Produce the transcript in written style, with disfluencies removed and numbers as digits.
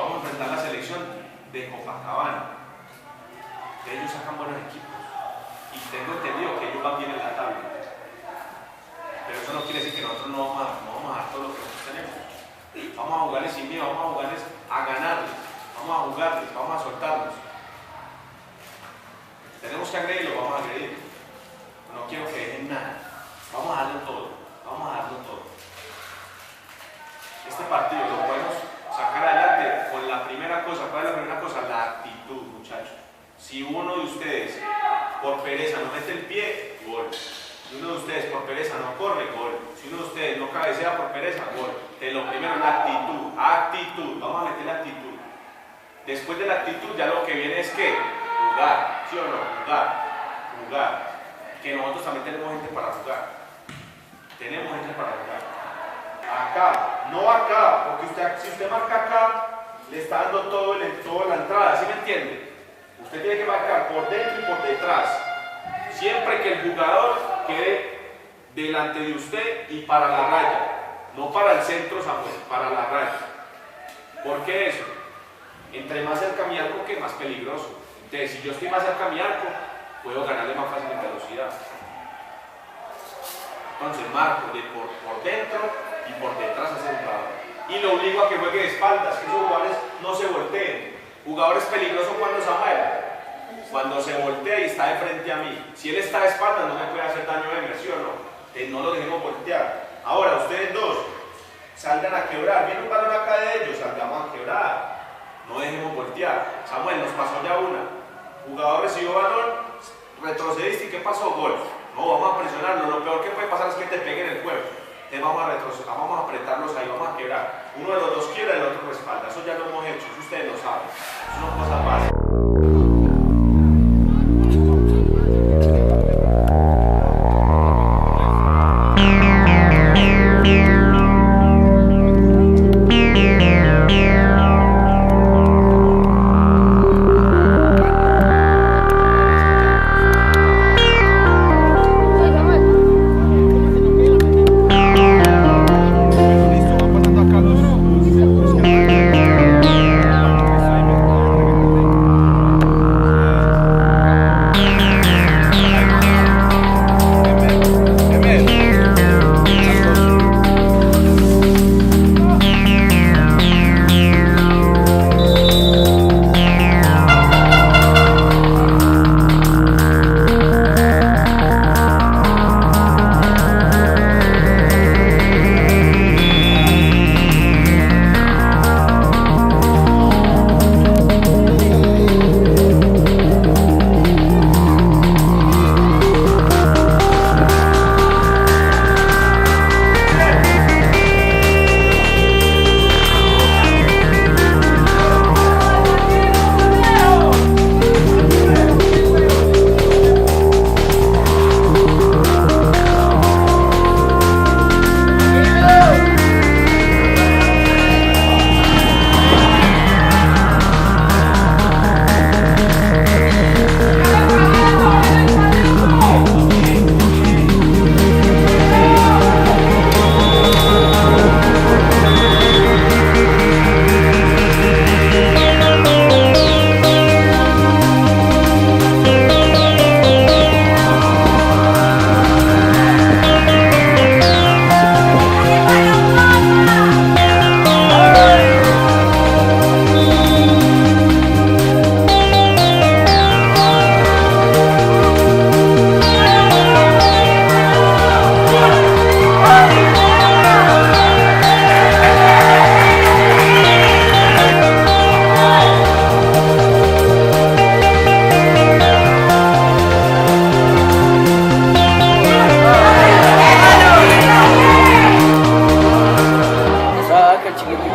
vamos a enfrentar la selección de Copacabana. Ellos sacan buenos equipos y tengo entendido que ellos van bien en la tabla. Pero eso no quiere decir que nosotros no vamos a dar todo lo que nosotros tenemos. Vamos a jugarles sin miedo, vamos a jugarles a ganarles, vamos a jugarles, vamos a soltarlos. Tenemos que agredirlo, vamos a agredir. No quiero que dejen nada. Vamos a darlo todo, vamos a darlo todo. Este partido lo podemos sacar adelante con la primera cosa. ¿Cuál es la primera cosa? La actitud, muchachos. Si uno de ustedes por pereza no mete el pie, gol. Si uno de ustedes por pereza no corre, gol. Si uno de ustedes no cabecea por pereza, gol. Lo primero es la actitud. Actitud. Vamos a meter la actitud. Después de la actitud ya lo que viene es que jugar. ¿Sí o no? Jugar. Que nosotros también tenemos gente para jugar. Tenemos gente para jugar. Acá, no acá, porque si usted marca acá, le está dando toda la entrada, ¿sí me entiende? Usted tiene que marcar por dentro y por detrás. Siempre que el jugador quede delante de usted y para la raya. No para el centro, Samuel, para la raya. ¿Por qué eso? Entre más cerca a mi arco, que más peligroso. Entonces, si yo estoy más cerca a mi arco, puedo ganarle más fácil en velocidad. Entonces, marco por dentro y por detrás hacia el jugador. Y lo obligo a que juegue de espaldas, que esos jugadores no se volteen. Jugadores peligrosos cuando Samuel, cuando se voltea y está de frente a mí. Si él está de espaldas, no me puede hacer daño de inmersión, ¿no? No lo dejemos voltear. Ahora, ustedes dos, salgan a quebrar. Viene un balón acá de ellos, salgamos a quebrar. No dejemos voltear. Samuel, nos pasó ya una. Jugador recibió balón, retrocediste y ¿qué pasó? Gol. No, vamos a presionarlo. Lo peor que puede pasar es que te peguen el cuerpo. Entonces vamos a retroceder, vamos a apretarlos ahí, vamos a quebrar. Uno de los dos quiebra, el otro respalda. Eso ya lo hemos hecho, eso ustedes lo saben. Eso son cosas básicas. chiquitito.